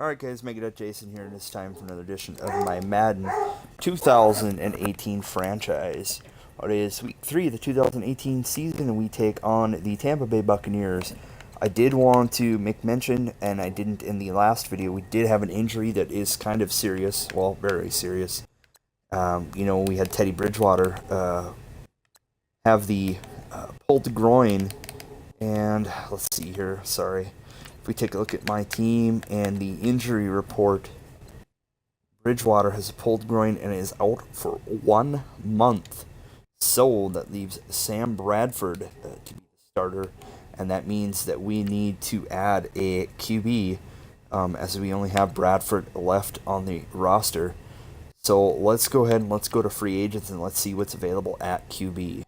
Alright guys, Make It Up Jason here, and it's time for another edition of my Madden 2018 franchise. It is week 3 of the 2018 season, and we take on the Tampa Bay Buccaneers. I did want to make mention, and I didn't in the last video, we did have an injury that is kind of serious, well, very serious. We had Teddy Bridgewater have the pulled groin, and let's see here, sorry. If we take a look at my team and the injury report, Bridgewater has a pulled groin and is out for 1 month. So that leaves Sam Bradford to be the starter, and that means that we need to add a QB, as we only have Bradford left on the roster. So let's go ahead and let's go to free agents and let's see what's available at QB.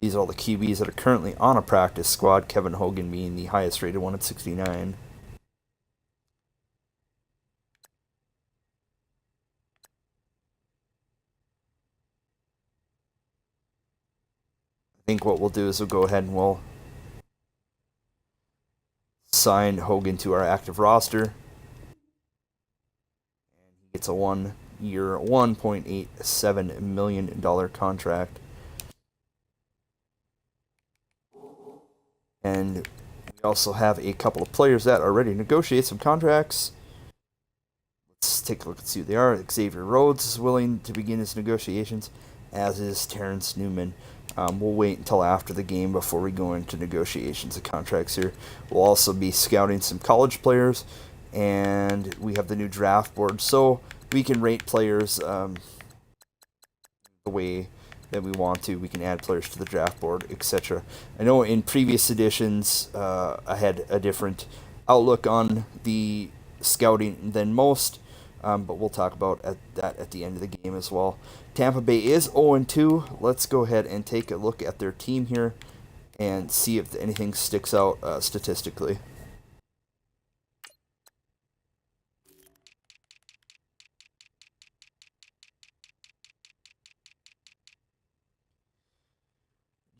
These are all the QBs that are currently on a practice squad, Kevin Hogan being the highest rated one at 69. I think what we'll do is we'll go ahead and we'll sign Hogan to our active roster. And he gets a 1-year, $1.87 million contract. And we also have a couple of players that are ready to negotiate some contracts. Let's take a look and see who they are. Xavier Rhodes is willing to begin his negotiations, as is Terrence Newman. We'll wait until after the game before we go into negotiations of contracts here. We'll also be scouting some college players, and we have the new draft board, so we can rate players the way that we want to. We can add players to the draft board, etc. I know in previous editions I had a different outlook on the scouting than most, but we'll talk about that at the end of the game as well. Tampa Bay is 0-2. Let's go ahead and take a look at their team here and see if anything sticks out statistically.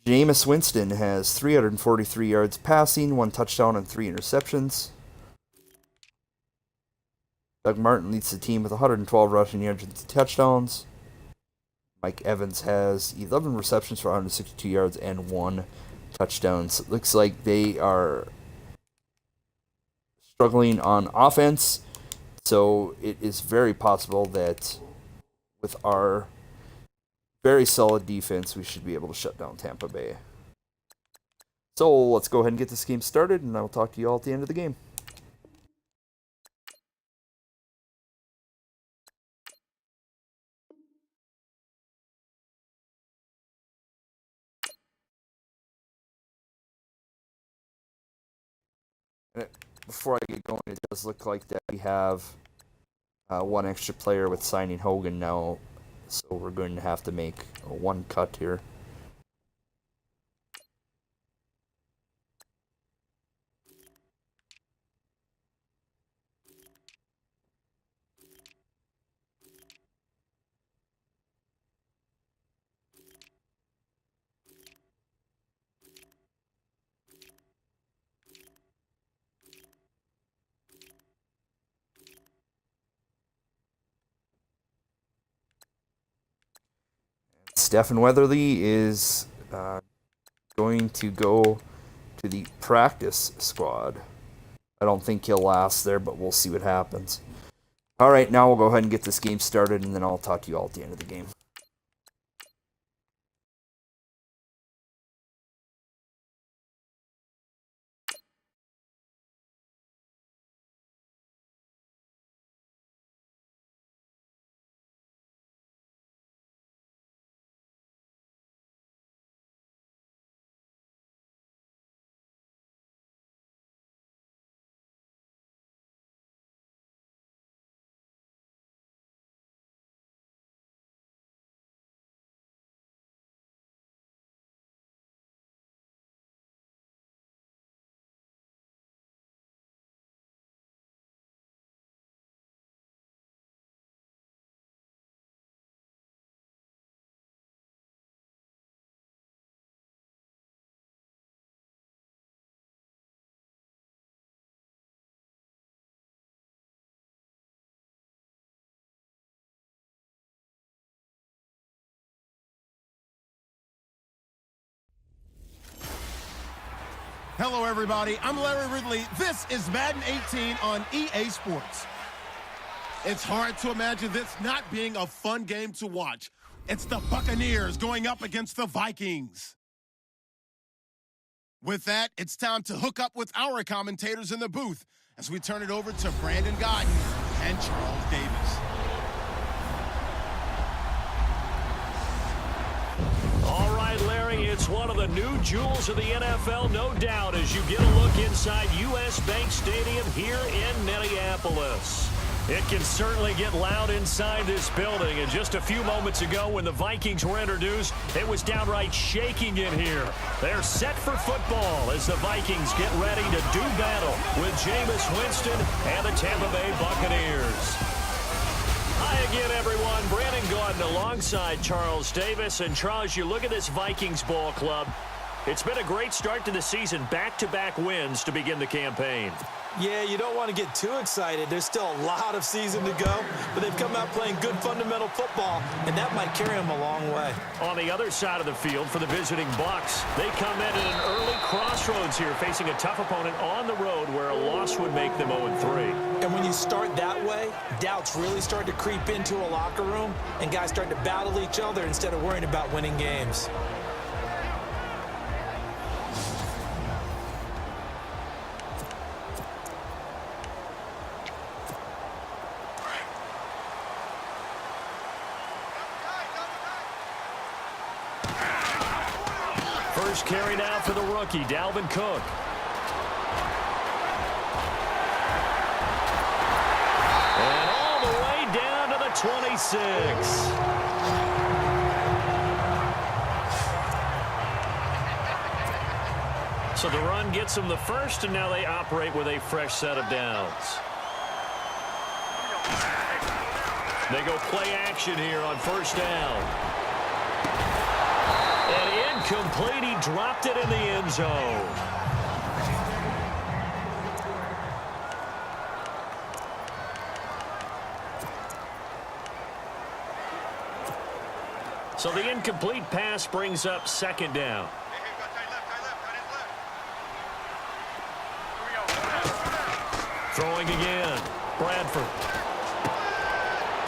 Jameis Winston has 343 yards passing, 1 touchdown, and 3 interceptions. Doug Martin leads the team with 112 rushing yards and touchdowns. Mike Evans has 11 receptions for 162 yards and 1 touchdown. So it looks like they are struggling on offense. So it is very possible that with our very solid defense, we should be able to shut down Tampa Bay. So let's go ahead and get this game started, and I'll talk to you all at the end of the game. Before I get going, it does look like that we have one extra player with signing Hogan now, so we're going to have to make one cut here. Stephen Weatherly is going to go to the practice squad. I don't think he'll last there, but we'll see what happens. Alright, now we'll go ahead and get this game started, and then I'll talk to you all at the end of the game. Hello, everybody. I'm Larry Ridley. This is Madden 18 on EA Sports. It's hard to imagine this not being a fun game to watch. It's the Buccaneers going up against the Vikings. With that, it's time to hook up with our commentators in the booth as we turn it over to Brandon Godden and Charles Davis. All right, Larry, it's one of the new jewels of the NFL, no doubt, as you get a look inside U.S. Bank Stadium here in Minneapolis. It can certainly get loud inside this building, and just a few moments ago when the Vikings were introduced, it was downright shaking in here. They're set for football as the Vikings get ready to do battle with Jameis Winston and the Tampa Bay Buccaneers. Hi again, everyone. Brandon Gaudin alongside Charles Davis. And Charles, you look at this Vikings ball club. It's been a great start to the season. Back-to-back wins to begin the campaign. Yeah, you don't want to get too excited. There's still a lot of season to go, but they've come out playing good fundamental football, and that might carry them a long way. On the other side of the field for the visiting Bucs, they come in at an early crossroads here, facing a tough opponent on the road where a loss would make them 0-3. And when you start that way, doubts really start to creep into a locker room, and guys start to battle each other instead of worrying about winning games. First carry now for the rookie, Dalvin Cook. And all the way down to the 26. So the run gets them the first, and now they operate with a fresh set of downs. They go play action here on first down. And incomplete, he dropped it in the end zone. So the incomplete pass brings up second down. Throwing again, Bradford.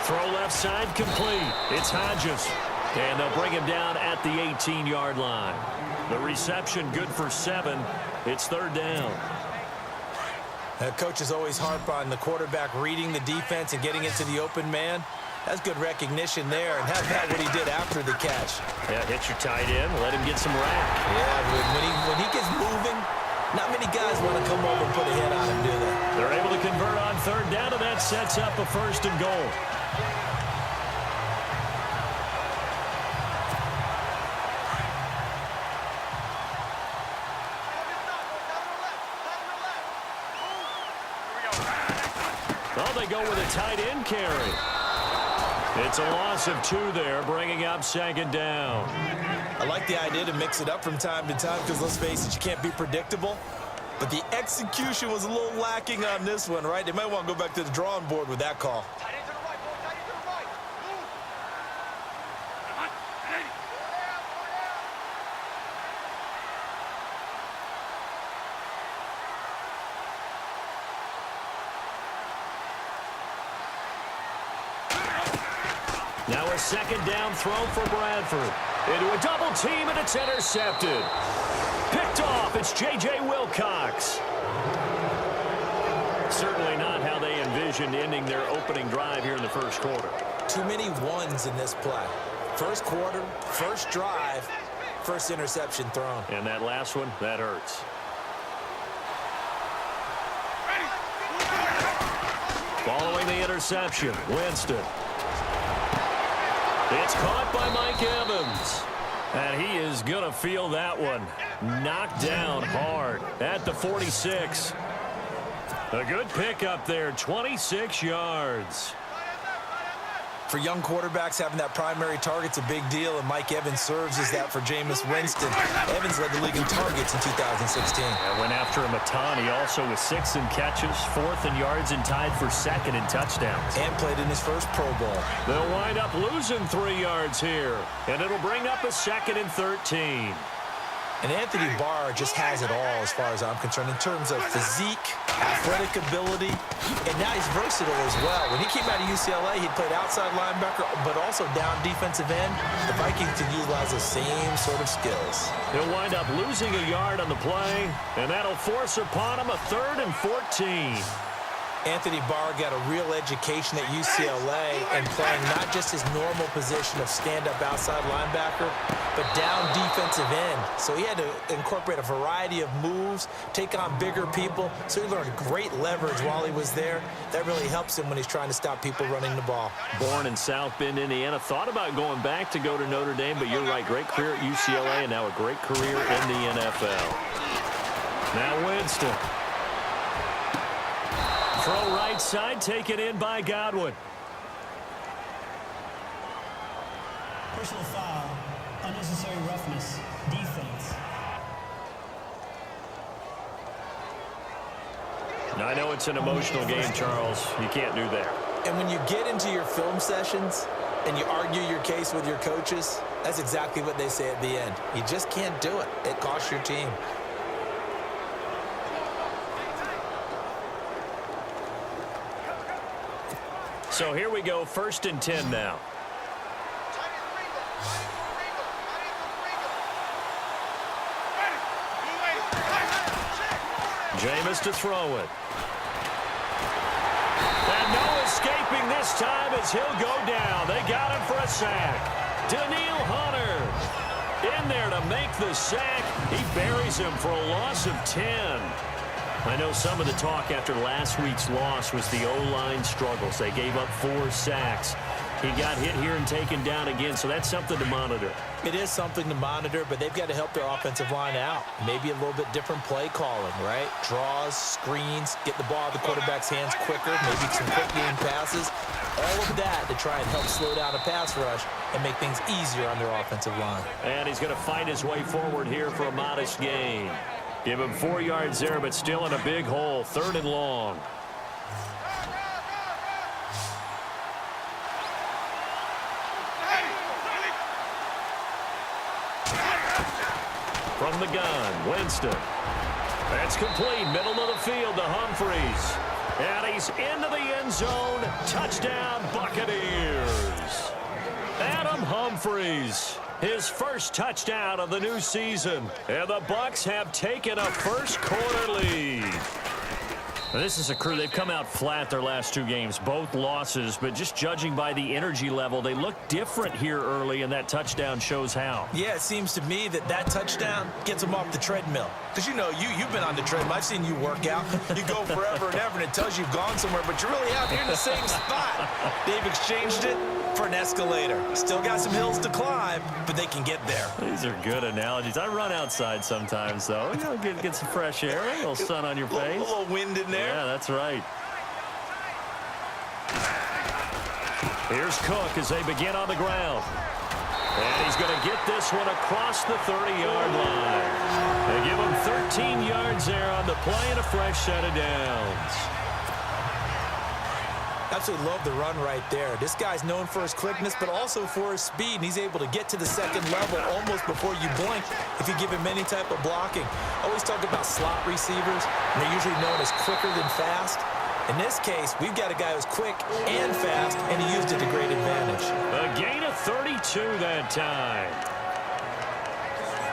Throw left side complete. It's Hodges. And they'll bring him down at the 18-yard line. The reception good for 7. It's third down. Coaches always harp on the quarterback reading the defense and getting into the open man. That's good recognition there. And how about what he did after the catch? Yeah, hit your tight end. Let him get some rack. Yeah, when he gets moving, not many guys want to come over and put a hit on him, do they? They're able to convert on third down, and that sets up a first and goal. Oh, they go with a tight end carry. It's a loss of 2 there, bringing up second down. I like the idea to mix it up from time to time because, let's face it, you can't be predictable. But the execution was a little lacking on this one, right? They might want to go back to the drawing board with that call. Now a second down throw for Bradford. Into a double team, and it's intercepted. Picked off, it's J.J. Wilcox. Certainly not how they envisioned ending their opening drive here in the first quarter. Too many ones in this play. First quarter, first drive, first interception thrown. And that last one, that hurts. Following the interception, Winston. It's caught by Mike Evans. And he is going to feel that one. Knocked down hard at the 46. A good pickup there, 26 yards. For young quarterbacks, having that primary target's a big deal, and Mike Evans serves as that for Jameis Winston. Evans led the league in targets in 2016. Went after him a ton. He also was 6th in catches, 4th in yards, and tied for 2nd in touchdowns. And played in his first Pro Bowl. They'll wind up losing 3 yards here, and it'll bring up a 2nd and 13. And Anthony Barr just has it all as far as I'm concerned in terms of physique, athletic ability, and now he's versatile as well. When he came out of UCLA, he played outside linebacker, but also down defensive end. The Vikings can utilize the same sort of skills. He'll wind up losing a yard on the play, and that'll force upon him a 3rd and 14. Anthony Barr got a real education at UCLA and playing not just his normal position of stand-up outside linebacker, but down defensive end. So he had to incorporate a variety of moves, take on bigger people. So he learned great leverage while he was there. That really helps him when he's trying to stop people running the ball. Born in South Bend, Indiana. Thought about going back to go to Notre Dame, but you're right. Great career at UCLA and now a great career in the NFL. Now Winston. Throw right side, taken in by Godwin. Personal foul, unnecessary roughness, defense. Now, I know it's an emotional game, Charles. You can't do that. And when you get into your film sessions and you argue your case with your coaches, that's exactly what they say at the end. You just can't do it. It costs your team. So here we go, 1st and 10 now. Jameis to throw it. And no escaping this time as he'll go down. They got him for a sack. Danielle Hunter in there to make the sack. He buries him for a loss of 10. I know some of the talk after last week's loss was the O-line struggles. They gave up 4 sacks. He got hit here and taken down again, so that's something to monitor. It is something to monitor, but they've got to help their offensive line out. Maybe a little bit different play calling, right? Draws, screens, get the ball out of the quarterback's hands quicker, maybe some quick game passes. All of that to try and help slow down a pass rush and make things easier on their offensive line. And he's going to fight his way forward here for a modest gain. Give him 4 yards there, but still in a big hole. 3rd and long. From the gun, Winston. That's complete. Middle of the field to Humphries. And he's into the end zone. Touchdown, Buccaneers. Adam Humphries. His first touchdown of the new season. And the Bucs have taken a first-quarter lead. This is a crew. They've come out flat their last 2 games, both losses, but just judging by the energy level, they look different here early, and that touchdown shows how. Yeah, it seems to me that touchdown gets them off the treadmill. Because, you know, you've been on the treadmill. I've seen you work out. You go forever and ever, and it tells you you've gone somewhere, but you're really out here in the same spot. They've exchanged it for an escalator. Still got some hills to climb, but they can get there. These are good analogies. I run outside sometimes, though. You know, get some fresh air, a little sun on your face. A little wind in there. Yeah, that's right. Here's Cook as they begin on the ground. And he's going to get this one across the 30-yard line. They give him 13 yards there on the play and a fresh set of downs. Absolutely love the run right there. This guy's known for his quickness, but also for his speed, and he's able to get to the second level almost before you blink if you give him any type of blocking. I always talk about slot receivers, and they're usually known as quicker than fast. In this case, we've got a guy who's quick and fast, and he used it to great advantage. A gain of 32 that time.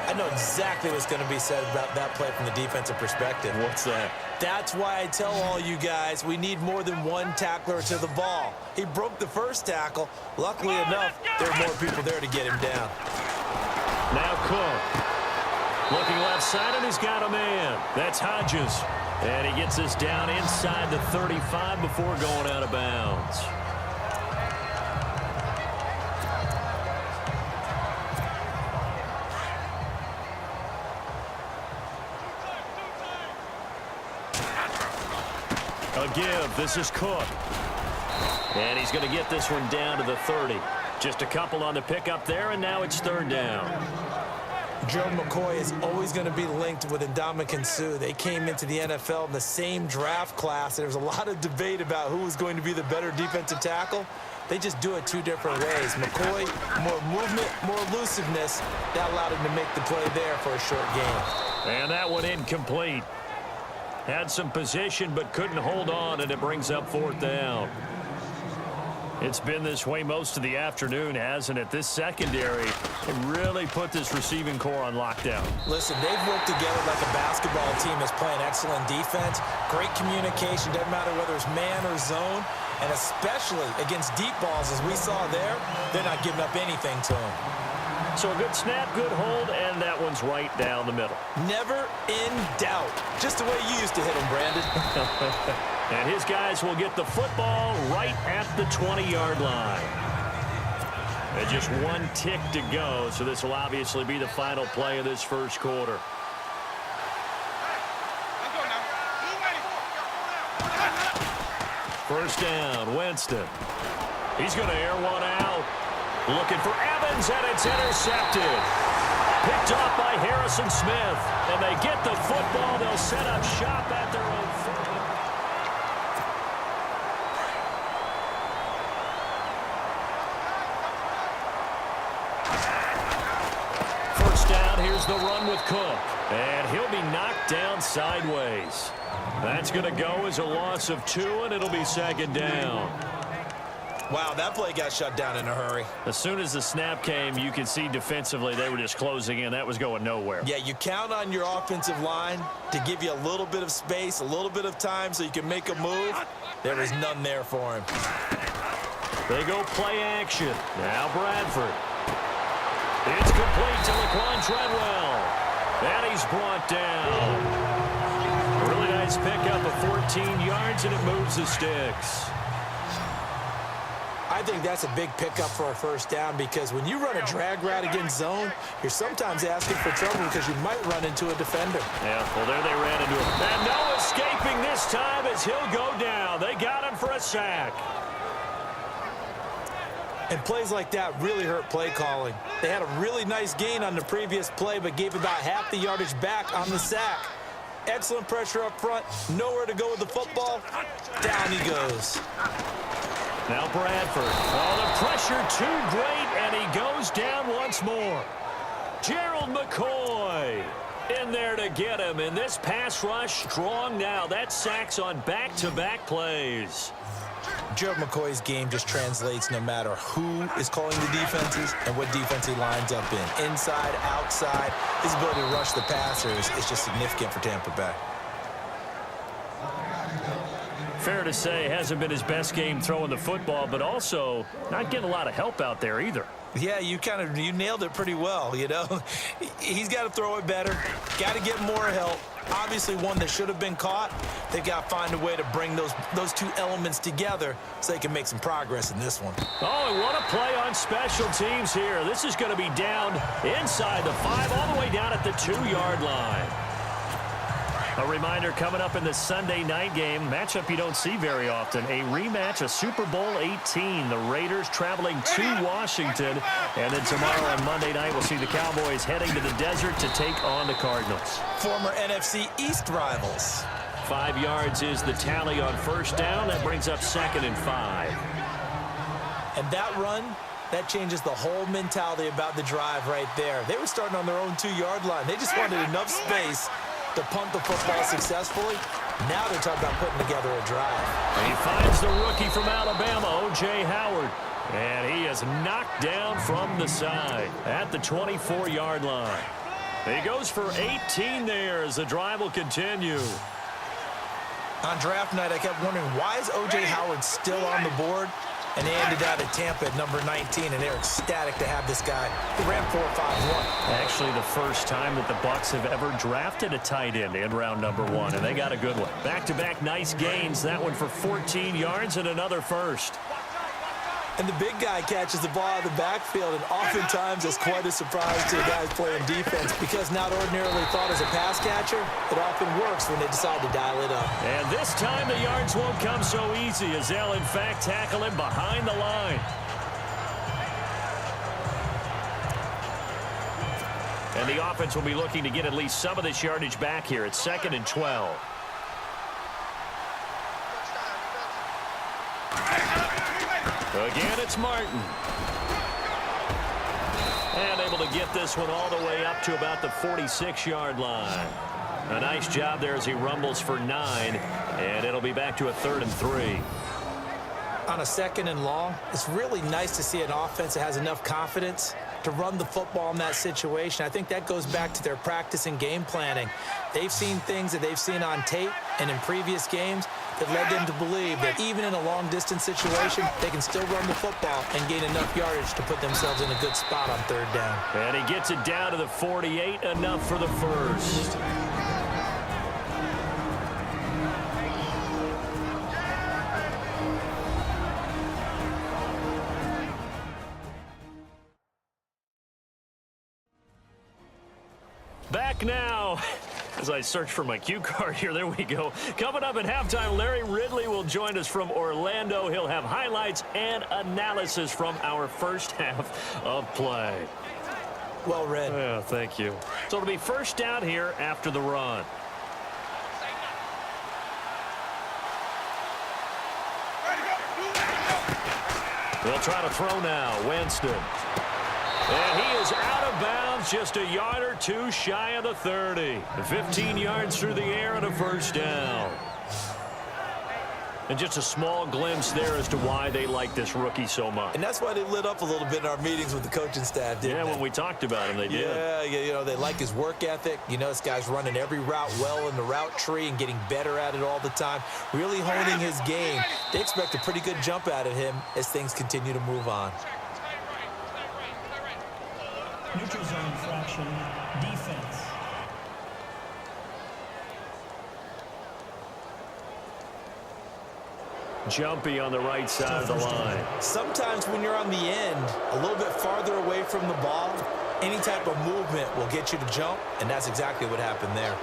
I know exactly what's going to be said about that play from the defensive perspective. What's that? That's why I tell all you guys we need more than one tackler to the ball. He broke the first tackle. Luckily enough, there are more people there to get him down. Now Cook. Looking left side, and he's got a man. That's Hodges. And he gets this down inside the 35 before going out of bounds. A give. This is Cook. And he's going to get this one down to the 30. Just a couple on the pickup there, and now it's 3rd down. Joe McCoy is always going to be linked with Ndamukong Suh. They came into the NFL in the same draft class. There was a lot of debate about who was going to be the better defensive tackle. They just do it two different ways. McCoy, more movement, more elusiveness. That allowed him to make the play there for a short gain. And that one incomplete. Had some position but couldn't hold on, and it brings up 4th down. It's been this way most of the afternoon, hasn't it? This secondary really put this receiving core on lockdown. Listen, they've worked together like a basketball team that's playing excellent defense. Great communication, doesn't matter whether it's man or zone. And especially against deep balls, as we saw there, they're not giving up anything to them. So a good snap, good hold, and that one's right down the middle. Never in doubt. Just the way you used to hit them, Brandon. And his guys will get the football right at the 20-yard line. And just one tick to go, so this will obviously be the final play of this first quarter. First down, Winston. He's going to air one out. Looking for Evans, and it's intercepted. Picked off by Harrison Smith. And they get the football. They'll set up shop at their own 40. First down, here's the run with Cook. And he'll be knocked down sideways. That's going to go as a loss of 2, and it'll be 2nd down. Wow, that play got shut down in a hurry. As soon as the snap came, you could see defensively they were just closing in. That was going nowhere. Yeah, you count on your offensive line to give you a little bit of space, a little bit of time so you can make a move. There was none there for him. They go play action. Now Bradford. It's complete to Laquan Treadwell. And he's brought down. A really nice pickup of 14 yards, and it moves the sticks. I think that's a big pickup for a first down because when you run a drag route against zone, you're sometimes asking for trouble because you might run into a defender. Yeah, well, there they ran into him. And no escaping this time as he'll go down. They got him for a sack. And plays like that really hurt play calling. They had a really nice gain on the previous play, but gave about half the yardage back on the sack. Excellent pressure up front. Nowhere to go with the football. Down he goes. Now Bradford. Oh, the pressure too great, and he goes down once more. Gerald McCoy in there to get him. And this pass rush strong now. That sacks on back-to-back plays. Gerald McCoy's game just translates no matter who is calling the defenses and what defense he lines up in. Inside, outside, his ability to rush the passers is just significant for Tampa Bay. Fair to say, hasn't been his best game throwing the football, but also not getting a lot of help out there either. Yeah, you nailed it pretty well, you know. He's got to throw it better, got to get more help. Obviously one that should have been caught. They've got to find a way to bring those two elements together so they can make some progress in this one. Oh, and what a play on special teams here. This is going to be down inside the 5, all the way down at the 2-yard line. A reminder coming up in the Sunday night game, matchup you don't see very often, a rematch of Super Bowl 18. The Raiders traveling to Washington. And then tomorrow on Monday night, we'll see the Cowboys heading to the desert to take on the Cardinals. Former NFC East rivals. 5 yards is the tally on first down. That brings up 2nd and 5. And that run, that changes the whole mentality about the drive right there. They were starting on their own 2-yard line. They just wanted enough space to punt the football successfully. Now they're talking about putting together a drive. And he finds the rookie from Alabama, O.J. Howard. And he is knocked down from the side at the 24-yard line. He goes for 18 there as the drive will continue. On draft night, I kept wondering, why is O.J. Howard still on the board? And they ended out at Tampa at number 19, and they're ecstatic to have this guy. He ran 4.51. Actually, the first time that the Bucs have ever drafted a tight end in round number 1, and they got a good one. Back-to-back nice gains. That one for 14 yards and another first. And the big guy catches the ball out of the backfield, and oftentimes it's quite a surprise to the guys playing defense because not ordinarily thought as a pass catcher, it often works when they decide to dial it up. And this time the yards won't come so easy as they'll, in fact, tackle him behind the line. And the offense will be looking to get at least some of this yardage back here. It's 2nd and 12. Again, it's Martin. And able to get this one all the way up to about the 46-yard line. A nice job there as he rumbles for 9, and it'll be back to a 3rd and 3. On a 2nd and long, it's really nice to see an offense that has enough confidence to run the football in that situation. I think that goes back to their practice and game planning. They've seen things that they've seen on tape and in previous games that led them to believe that even in a long-distance situation, they can still run the football and gain enough yardage to put themselves in a good spot on 3rd down. And he gets it down to the 48, enough for the first. Back now, as I search for my cue card here, there we go. Coming up at halftime, Larry Ridley will join us from Orlando. He'll have highlights and analysis from our first half of play. Well read. Yeah, thank you. So it'll be first down here after the run. They'll try to throw now. Winston. And he is out of bounds, just a yard or two shy of the 30. 15 yards through the air and a first down. And just a small glimpse there as to why they like this rookie so much. And that's why they lit up a little bit in our meetings with the coaching staff, didn't they? Yeah, when we talked about him, they did. Yeah, you know, they like his work ethic. You know, this guy's running every route well in the route tree and getting better at it all the time, really honing his game. They expect a pretty good jump out of him as things continue to move on. Neutral zone infraction, defense. Jumpy on the right side of the line. Sometimes when you're on the end, a little bit farther away from the ball, any type of movement will get you to jump, and that's exactly what happened there.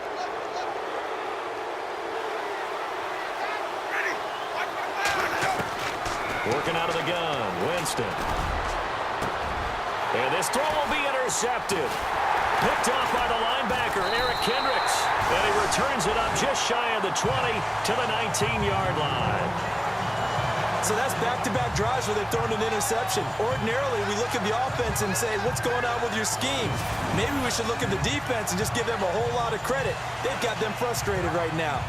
Working out of the gun, Winston. And this throw will be intercepted. Picked off by the linebacker, Eric Kendricks. And he returns it up just shy of the 20 to the 19-yard line. So that's back-to-back drives where they've thrown an interception. Ordinarily, we look at the offense and say, what's going on with your scheme? Maybe we should look at the defense and just give them a whole lot of credit. They've got them frustrated right now.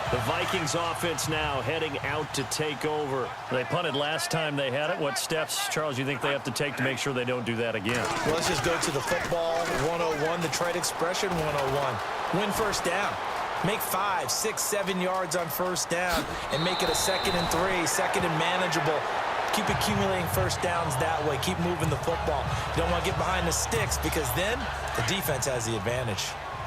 The Vikings offense now heading out to take over. They punted last time they had it. What steps, Charles, you think they have to take to make sure they don't do that again? Well, let's just go to the football 101, the trade expression 101. Win first down. Make 5, 6, 7 yards on first down and make it a 2nd and 3, 2nd and manageable. Keep accumulating first downs that way. Keep moving the football. You don't want to get behind the sticks because then the defense has the advantage.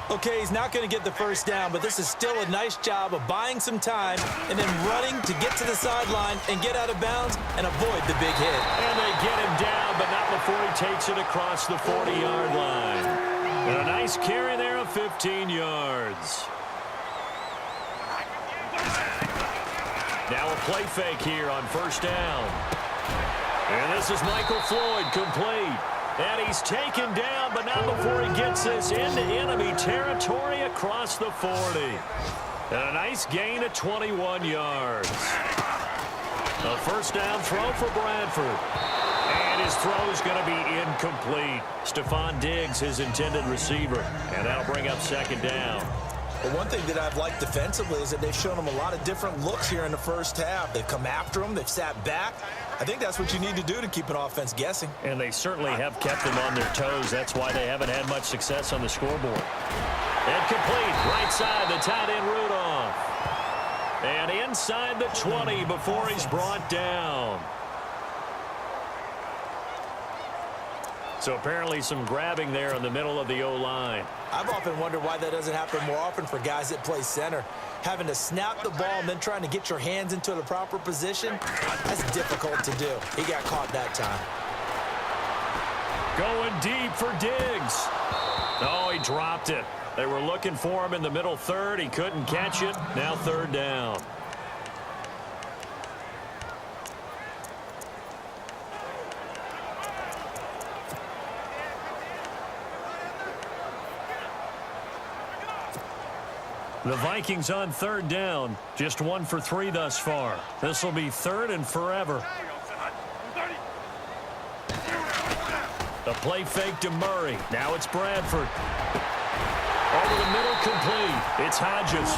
Okay, he's not going to get the first down, but this is still a nice job of buying some time and then running to get to the sideline and get out of bounds and avoid the big hit. And they get him down, but not before he takes it across the 40-yard line. And a nice carry there of 15 yards. Now a play fake here on first down. And this is Michael Floyd, complete. And he's taken down, but not before he gets this into enemy territory across the 40. And a nice gain of 21 yards. A first down throw for Bradford. And his throw is going to be incomplete. Stephon Diggs, his intended receiver. And that'll bring up second down. But one thing that I've liked defensively is that they've shown him a lot of different looks here in the first half. They've come after him. They've sat back. I think that's what you need to do to keep an offense guessing. And they certainly have kept them on their toes. That's why they haven't had much success on the scoreboard. And complete. Right side, the tight end Rudolph. And inside the 20 before he's brought down. So apparently some grabbing there in the middle of the O-line. I've often wondered why that doesn't happen more often for guys that play center. Having to snap the ball and then trying to get your hands into the proper position, that's difficult to do. He got caught that time. Going deep for Diggs. Oh, he dropped it. They were looking for him in the middle third. He couldn't catch it. Now third down. The Vikings on third down. Just 1 for 3 thus far. This will be third and forever. The play fake to Murray. Now it's Bradford. Over the middle, complete. It's Hodges.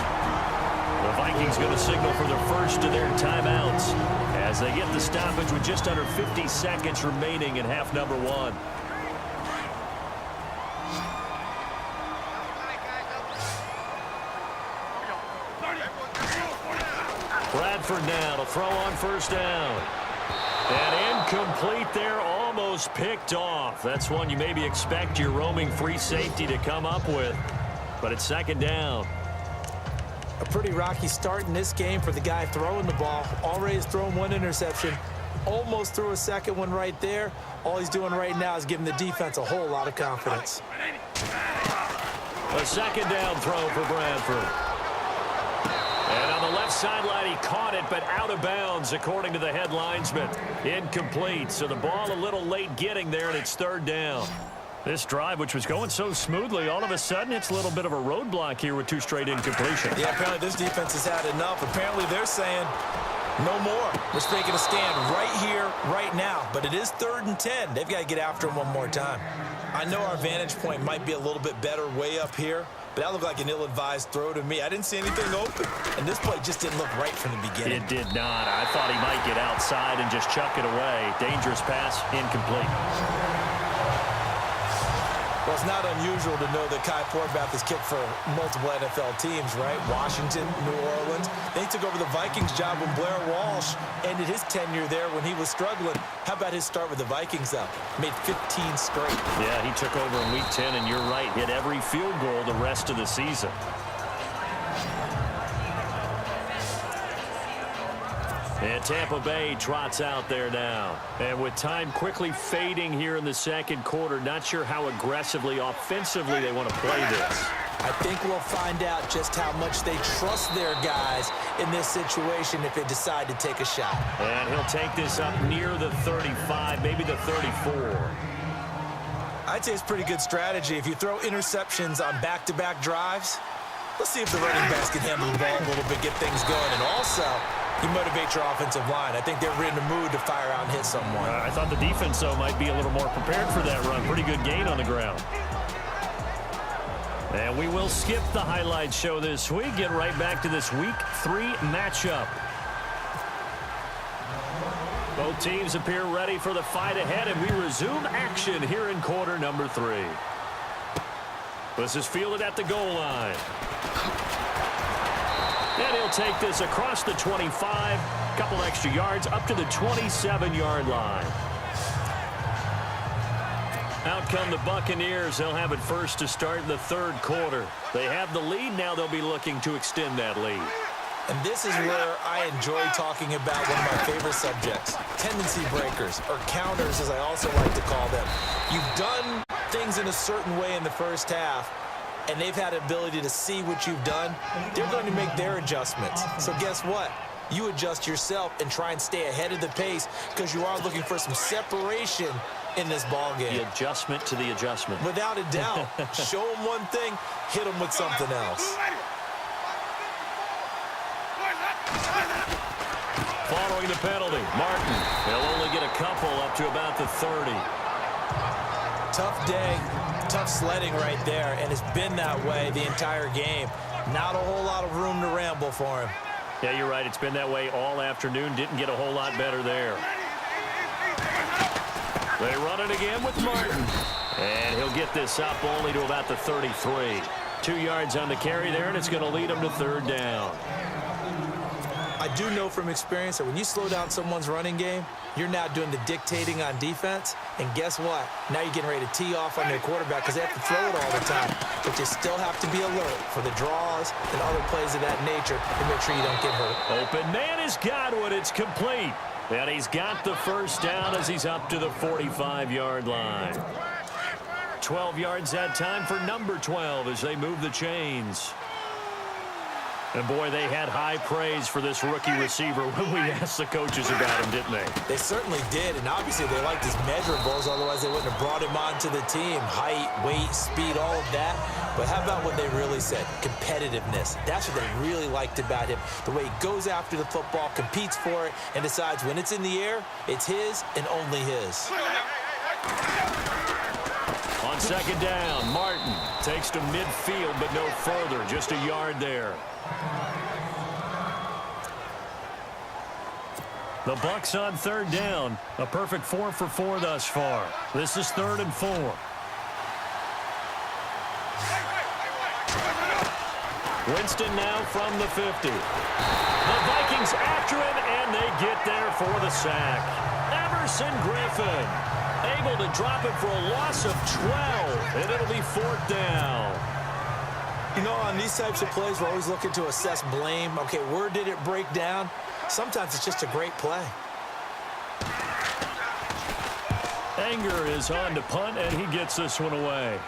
The Vikings going to signal for the first of their timeouts as they get the stoppage with just under 50 seconds remaining in half number 1. Bradford now to throw on first down. And incomplete there, almost picked off. That's one you maybe expect your roaming free safety to come up with. But it's second down. A pretty rocky start in this game for the guy throwing the ball. Already has thrown 1 interception. Almost threw a second one right there. All he's doing right now is giving the defense a whole lot of confidence. A second down throw for Bradford. And on the left sideline, he caught it, but out of bounds, according to the head linesman. Incomplete, so the ball a little late getting there, and it's third down. This drive, which was going so smoothly, all of a sudden it's a little bit of a roadblock here with 2 straight incompletions. Yeah, apparently this defense has had enough. Apparently they're saying, no more. We're taking a stand right here, right now. But it is third and 10. They've got to get after him one more time. I know our vantage point might be a little bit better way up here, but that looked like an ill-advised throw to me. I didn't see anything open, and this play just didn't look right from the beginning. It did not. I thought he might get outside and just chuck it away. Dangerous pass, incomplete. Well, it's not unusual to know that Kai Forbath has kicked for multiple NFL teams, right? Washington, New Orleans. Then he took over the Vikings job when Blair Walsh ended his tenure there when he was struggling. How about his start with the Vikings, though? Made 15 straight. Yeah, he took over in Week 10, and you're right, hit every field goal the rest of the season. And Tampa Bay trots out there now. And with time quickly fading here in the second quarter, not sure how aggressively, offensively they want to play this. I think we'll find out just how much they trust their guys in this situation if they decide to take a shot. And he'll take this up near the 35, maybe the 34. I'd say it's pretty good strategy. If you throw interceptions on back-to-back drives, let's see if the running backs can handle the ball a little bit, get things going. And also, you motivate your offensive line. I think they're in the mood to fire out and hit someone. I thought the defense, though, might be a little more prepared for that run. Pretty good gain on the ground. And we will skip the highlight show this week. Get right back to this Week 3 matchup. Both teams appear ready for the fight ahead, and we resume action here in quarter number 3. This is fielded at the goal line. And he'll take this across the 25, couple extra yards, up to the 27-yard line. Out come the Buccaneers. They'll have it first to start the third quarter. They have the lead. Now they'll be looking to extend that lead. And this is where I enjoy talking about one of my favorite subjects, tendency breakers, or counters as I also like to call them. You've done things in a certain way in the first half, and they've had the ability to see what you've done. They're going to make their adjustments. So guess what? You adjust yourself and try and stay ahead of the pace because you are looking for some separation in this ball game. The adjustment to the adjustment. Without a doubt. Show them one thing, hit them with something else. Following the penalty, Martin. He'll only get a couple up to about the 30. Tough day, tough sledding right there, and it's been that way the entire game. Not a whole lot of room to ramble for him. Yeah, you're right. It's been that way all afternoon. Didn't get a whole lot better there. They run it again with Martin. And he'll get this up only to about the 33. 2 yards on the carry there, and it's going to lead him to third down. I do know from experience that when you slow down someone's running game, you're now doing the dictating on defense. And guess what? Now you're getting ready to tee off on their quarterback because they have to throw it all the time. But you still have to be alert for the draws and other plays of that nature to make sure you don't get hurt. Open man is Godwin. It's complete. And he's got the first down as he's up to the 45-yard line. 12 yards that time for number 12 as they move the chains. And, boy, they had high praise for this rookie receiver when we asked the coaches about him, didn't they? They certainly did, and obviously they liked his measurables, otherwise they wouldn't have brought him onto the team. Height, weight, speed, all of that. But how about what they really said? Competitiveness. That's what they really liked about him. The way he goes after the football, competes for it, and decides when it's in the air, it's his and only his. On second down, Martin takes to midfield, but no further. Just a yard there. The Bucs on third down. A perfect 4 for 4 thus far. This is 3rd and 4. Winston now from the 50. The Vikings after him, and they get there for the sack. Everson Griffin able to drop it for a loss of 12, and it'll be 4th down. You know, on these types of plays, we're always looking to assess blame. Okay, where did it break down? Sometimes it's just a great play. Anger is on to punt, and he gets this one away.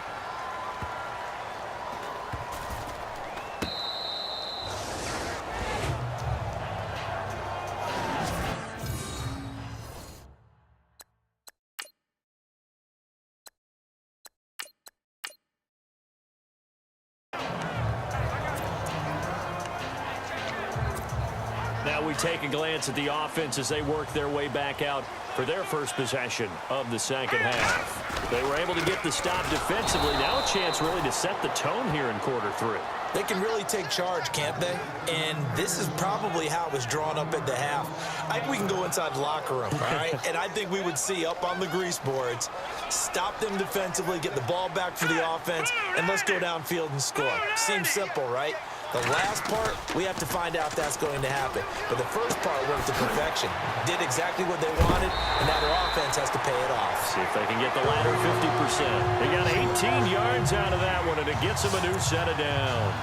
Now we take a glance at the offense as they work their way back out for their first possession of the second half. They were able to get the stop defensively. Now a chance really to set the tone here in quarter 3. They can really take charge, can't they? And this is probably how it was drawn up at the half. I think we can go inside the locker room, all right? And I think we would see up on the grease boards, stop them defensively, get the ball back for the offense, and let's go downfield and score. Seems simple, right? The last part, we have to find out if that's going to happen. But the first part worked to perfection. Did exactly what they wanted, and now their offense has to pay it off. See if they can get the latter 50%. They got 18 yards out of that one, and it gets them a new set of downs.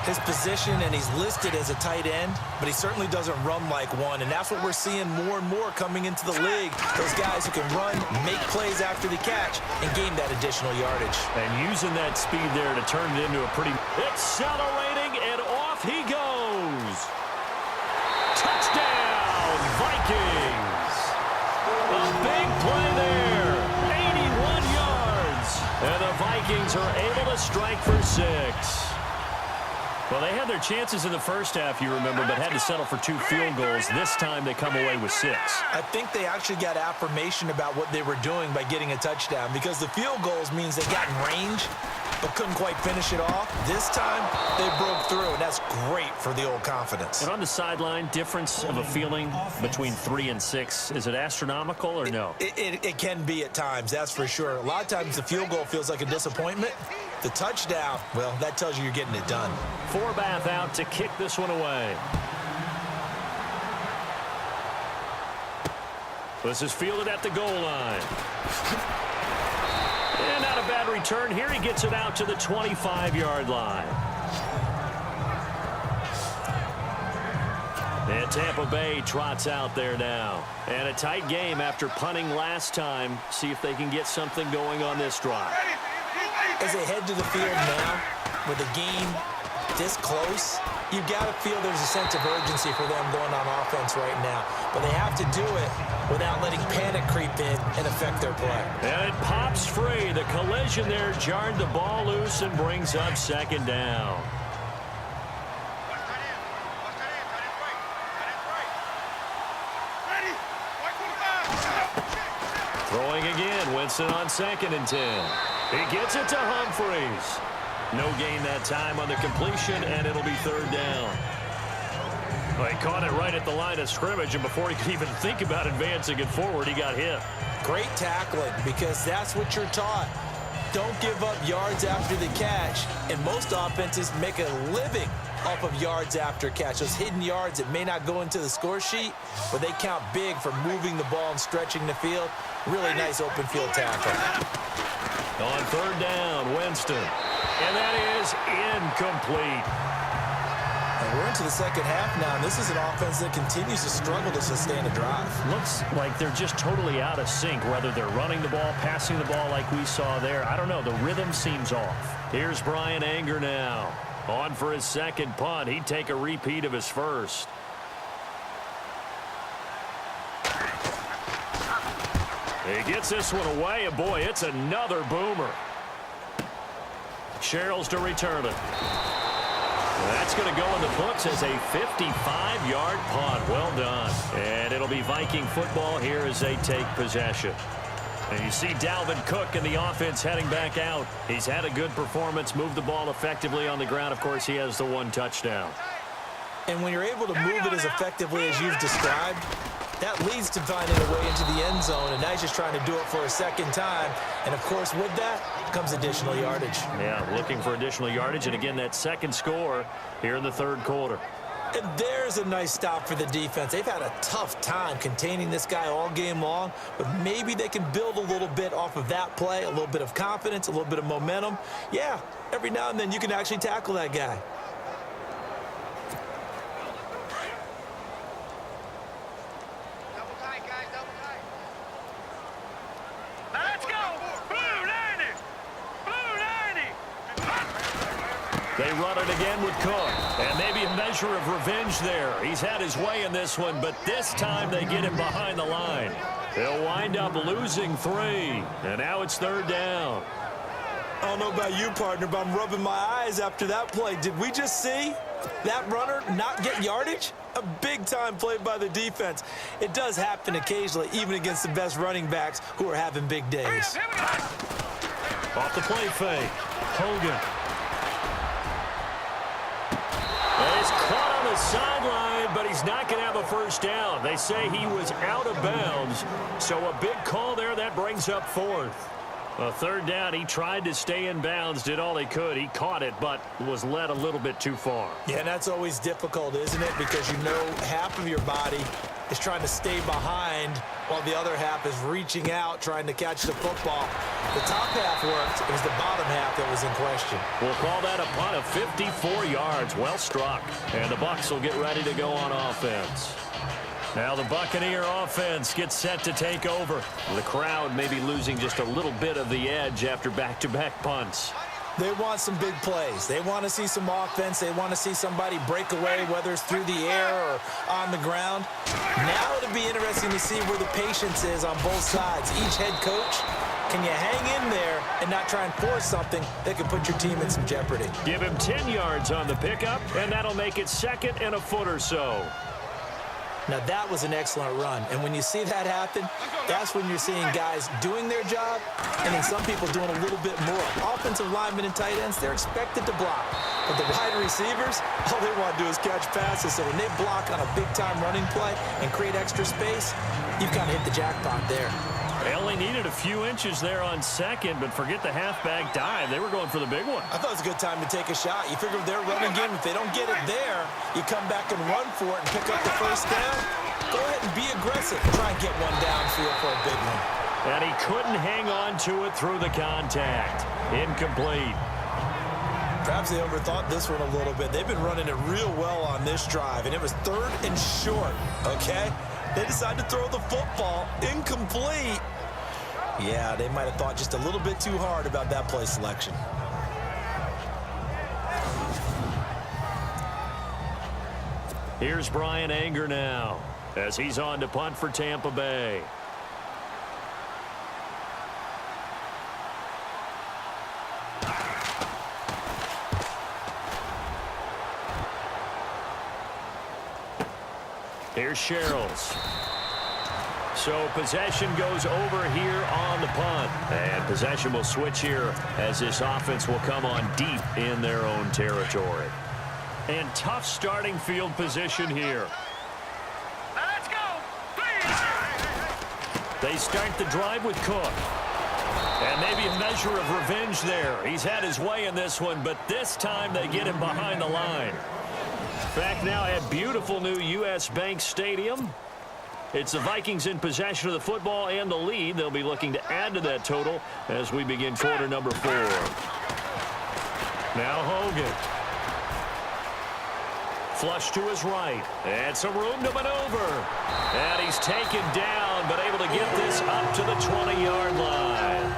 His position, and he's listed as a tight end, but he certainly doesn't run like one, and that's what we're seeing more and more coming into the league. Those guys who can run, make plays after the catch, and gain that additional yardage. And using that speed there to turn it into a pretty... Accelerating, and off he goes. Touchdown, Vikings. A big play there. 81 yards. And the Vikings are able to strike for 6. Well, they had their chances in the first half, you remember, but had to settle for 2 field goals. This time they come away with 6. I think they actually got affirmation about what they were doing by getting a touchdown, because the field goals means they got in range but couldn't quite finish it off. This time they broke through, and that's great for the old confidence. And on the sideline, difference of a feeling between 3 and 6, is it astronomical or no? It can be at times, that's for sure. A lot of times the field goal feels like a disappointment. The touchdown, well, that tells you you're getting it done. Forbath out to kick this one away. This is fielded at the goal line. And not a bad return here. He gets it out to the 25-yard line. And Tampa Bay trots out there now. And a tight game after punting last time. See if they can get something going on this drive. As they head to the field now, with the game this close, you've got to feel there's a sense of urgency for them going on offense right now. But they have to do it without letting panic creep in and affect their play. And it pops free. The collision there jarred the ball loose and brings up second down. Throwing again, Winston on 2nd and 10. He gets it to Humphreys. No gain that time on the completion, and it'll be 3rd down. Well, he caught it right at the line of scrimmage, and before he could even think about advancing it forward, he got hit. Great tackling, because that's what you're taught. Don't give up yards after the catch, and most offenses make a living off of yards after catch. Those hidden yards that may not go into the score sheet, but they count big for moving the ball and stretching the field. Really nice open field tackle. On 3rd down, Winston. And that is incomplete. And we're into the second half now, and this is an offense that continues to struggle to sustain a drive. Looks like they're just totally out of sync, whether they're running the ball, passing the ball like we saw there. I don't know. The rhythm seems off. Here's Brian Anger now. On for his second punt. He'd take a repeat of his first. He gets this one away, and boy, it's another boomer. Sherrills to return it. That's going to go in the books as a 55-yard punt. Well done. And it'll be Viking football here as they take possession. And you see Dalvin Cook in the offense heading back out. He's had a good performance, moved the ball effectively on the ground. Of course, he has the one touchdown. And when you're able to move it as effectively as you've described, that leads to finding a way into the end zone, and now he's just trying to do it for a second time. And, of course, with that comes additional yardage. Yeah, looking for additional yardage, and again, that second score here in the third quarter. And there's a nice stop for the defense. They've had a tough time containing this guy all game long, but maybe they can build a little bit off of that play, a little bit of confidence, a little bit of momentum. Yeah, every now and then you can actually tackle that guy. They run it again with Cook. And maybe a measure of revenge there. He's had his way in this one, but this time they get him behind the line. They'll wind up losing 3. And now it's third down. I don't know about you, partner, but I'm rubbing my eyes after that play. Did we just see that runner not get yardage? A big-time play by the defense. It does happen occasionally, even against the best running backs who are having big days. Off the play fake. Hogan. He's caught on the sideline, but he's not going to have a first down. They say he was out of bounds, so a big call there. That brings up 4th. A third down, he tried to stay in bounds, did all he could. He caught it, but was led a little bit too far. Yeah, and that's always difficult, isn't it? Because you know half of your body is trying to stay behind while the other half is reaching out, trying to catch the football. The top half worked. It was the bottom half that was in question. We'll call that a punt of 54 yards. Well struck. And the Bucs will get ready to go on offense. Now the Buccaneer offense gets set to take over. The crowd may be losing just a little bit of the edge after back-to-back punts. They want some big plays. They want to see some offense. They want to see somebody break away, whether it's through the air or on the ground. Now it'll be interesting to see where the patience is on both sides. Each head coach, can you hang in there and not try and force something that could put your team in some jeopardy? Give him 10 yards on the pickup, and that'll make it 2nd and a foot or so. Now, that was an excellent run. And when you see that happen, that's when you're seeing guys doing their job and then some people doing a little bit more. Offensive linemen and tight ends, they're expected to block. But the wide receivers, all they want to do is catch passes. So when they block on a big-time running play and create extra space, you've kind of hit the jackpot there. They only needed a few inches there on 2nd, but forget the halfback dive. They were going for the big one. I thought it was a good time to take a shot. You figure if they're running game, if they don't get it there, you come back and run for it and pick up the first down. Go ahead and be aggressive. Try and get one downfield for a big one. And he couldn't hang on to it through the contact. Incomplete. Perhaps they overthought this one a little bit. They've been running it real well on this drive, and it was 3rd and short, okay? They decided to throw the football. Incomplete. Yeah, they might have thought just a little bit too hard about that play selection. Here's Brian Anger now as he's on to punt for Tampa Bay. Here's Sherrills. So possession goes over here on the punt. And possession will switch here as this offense will come on deep in their own territory. And tough starting field position here. Let's go, please. They start the drive with Cook. And maybe a measure of revenge there. He's had his way in this one, but this time they get him behind the line. Back now at beautiful new U.S. Bank Stadium. It's the Vikings in possession of the football and the lead. They'll be looking to add to that total as we begin quarter number 4. Now Hogan. Flush to his right. And some room to maneuver. And he's taken down, but able to get this up to the 20-yard line.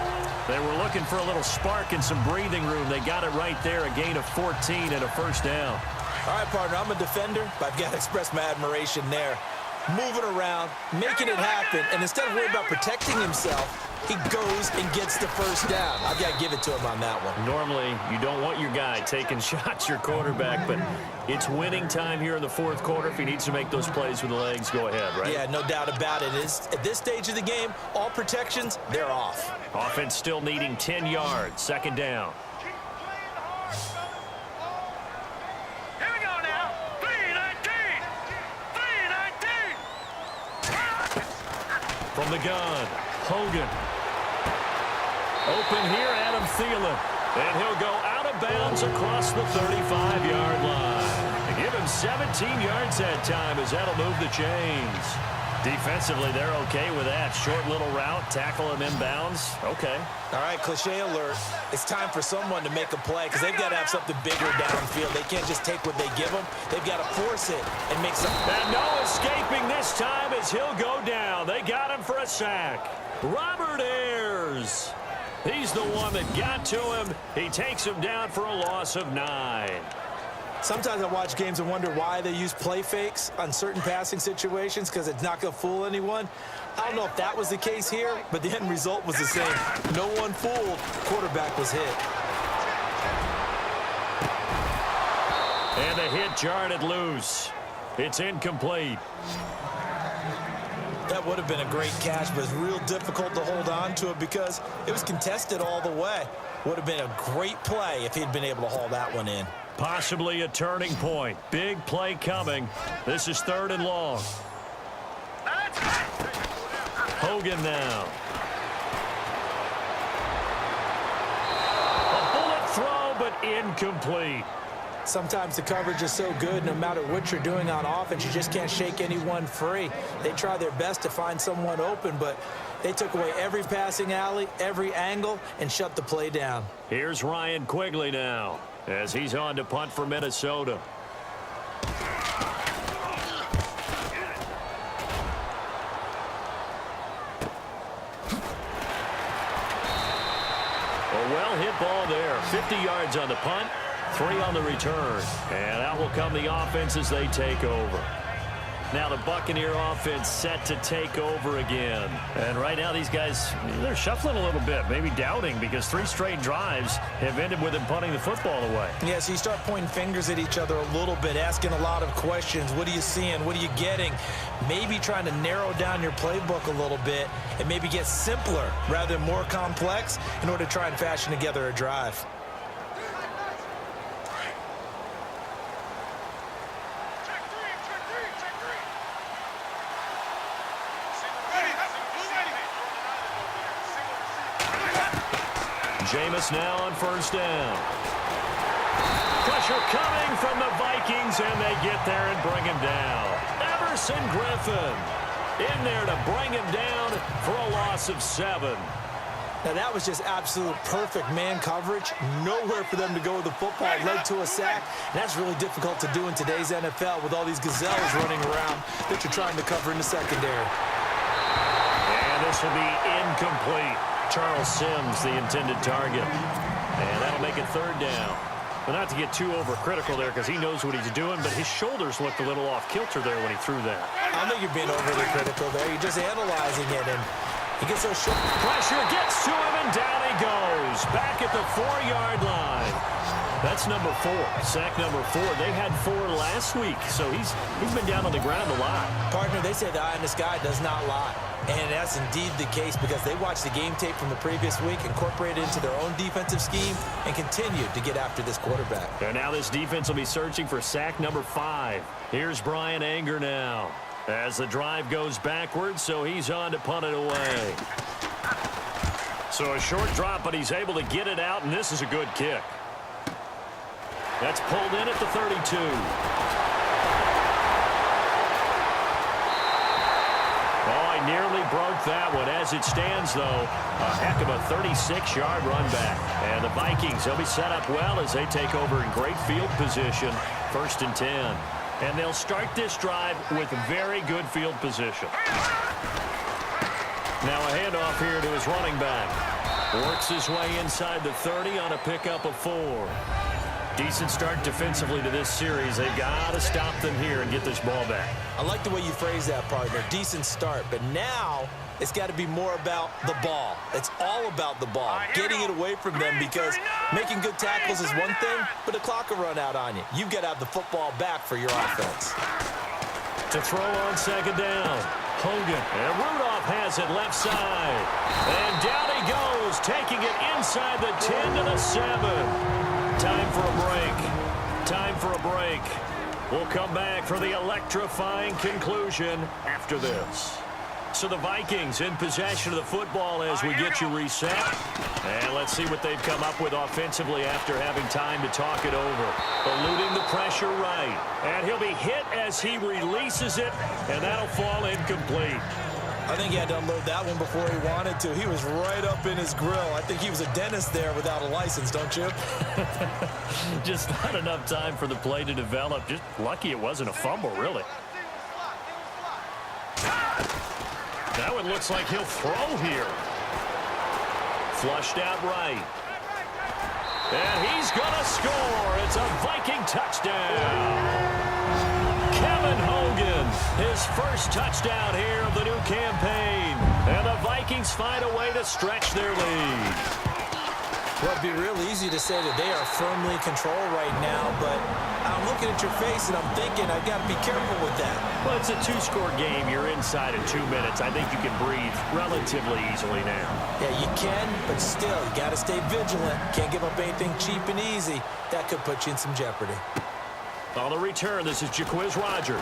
They were looking for a little spark and some breathing room. They got it right there, a gain of 14 and a first down. All right, partner, I'm a defender, but I've got to express my admiration there. Moving around, making it happen, and instead of worrying about protecting himself, he goes and gets the first down. I've got to give it to him on that one. Normally, you don't want your guy taking shots, your quarterback, but it's winning time here in the fourth quarter. If he needs to make those plays with the legs, go ahead, right? Yeah, no doubt about it. At this stage of the game, all protections, they're off. Offense still needing 10 yards, second down. Here we go now. 3-19. 3-19. From the gun, Hogan. Open here, Adam Thielen. And he'll go out of bounds across the 35-yard line. They give him 17 yards that time as that'll move the chains. Defensively, they're okay with that. Short little route, tackle him inbounds. Okay. All right, cliche alert. It's time for someone to make a play because they've got to have something bigger downfield. They can't just take what they give them. They've got to force it and make something. And no escaping this time as he'll go down. They got him for a sack. Robert Ayers. He's the one that got to him. He takes him down for a loss of 9. Sometimes I watch games and wonder why they use play fakes on certain passing situations because it's not going to fool anyone. I don't know if that was the case here, but the end result was the same. No one fooled. Quarterback was hit. And the hit jarred it loose. It's incomplete. That would have been a great catch, but it's real difficult to hold on to it because it was contested all the way. Would have been a great play if he'd been able to haul that one in. Possibly a turning point. Big play coming. This is 3rd and long. Hogan now. A bullet throw, but incomplete. Sometimes the coverage is so good, no matter what you're doing on offense, you just can't shake anyone free. They try their best to find someone open, but they took away every passing alley, every angle, and shut the play down. Here's Ryan Quigley now as he's on to punt for Minnesota. A well-hit ball there. 50 yards on the punt. 3 on the return. And out will come the offense as they take over. Now the Buccaneer offense set to take over again. And right now these guys, they're shuffling a little bit, maybe doubting because 3 straight drives have ended with them punting the football away. Yeah, so you start pointing fingers at each other a little bit, asking a lot of questions. What are you seeing? What are you getting? Maybe trying to narrow down your playbook a little bit and maybe get simpler rather than more complex in order to try and fashion together a drive. Jameis now on 1st down. Pressure coming from the Vikings, and they get there and bring him down. Everson Griffin in there to bring him down for a loss of 7. Now, that was just absolute perfect man coverage. Nowhere for them to go with the football. Led to a sack. And that's really difficult to do in today's NFL with all these gazelles running around that you're trying to cover in the secondary. And this will be incomplete. Charles Sims, the intended target. And that'll make it 3rd down. But not to get too overcritical there because he knows what he's doing, but his shoulders looked a little off kilter there when he threw that. I don't think you're being overly critical there. You're just analyzing it, and he gets those short. Pressure gets to him, and down he goes. Back at the 4-yard line. That's number 4. Sack number 4. They had 4 last week, so he's been down on the ground a lot. Partner, they say the eye in the sky does not lie. And that's indeed the case because they watched the game tape from the previous week, incorporated it into their own defensive scheme, and continued to get after this quarterback. And now this defense will be searching for sack number 5. Here's Brian Anger now as the drive goes backwards, so he's on to punt it away. So a short drop, but he's able to get it out, and this is a good kick. That's pulled in at the 32. Nearly broke that one. As it stands, though, a heck of a 36-yard run back. And the Vikings, they'll be set up well as they take over in great field position, 1st and 10. And they'll start this drive with very good field position. Now a handoff here to his running back. Works his way inside the 30 on a pickup of 4. Decent start defensively to this series. They've got to stop them here and get this ball back. I like the way you phrase that, partner. Decent start, but now it's got to be more about the ball. It's all about the ball, getting it away from them, because making good tackles is one thing, but the clock will run out on you. You've got to have the football back for your offense. To throw on second down, Hogan, and Rudolph has it left side. And down he goes, taking it inside the 10 to the 7. Time for a break. Time for a break. We'll come back for the electrifying conclusion after this. So the Vikings in possession of the football as we get you reset. And let's see what they've come up with offensively after having time to talk it over. Eluding the pressure right. And he'll be hit as he releases it, and that'll fall incomplete. I think he had to unload that one before he wanted to. He was right up in his grill. I think he was a dentist there without a license, don't you? Just not enough time for the play to develop. Just lucky it wasn't a fumble, really. That one looks like he'll throw here. Flushed out right. And he's going to score. It's a Viking touchdown. Kevin Hogan, his first touchdown here of the new campaign. And the Vikings find a way to stretch their lead. Well, it'd be real easy to say that they are firmly in control right now, but I'm looking at your face and I'm thinking I've got to be careful with that. Well, it's a 2-score game. You're inside of 2 minutes. I think you can breathe relatively easily now. Yeah, you can, but still, you got to stay vigilant. Can't give up anything cheap and easy. That could put you in some jeopardy. On the return, this is Jaquiz Rogers.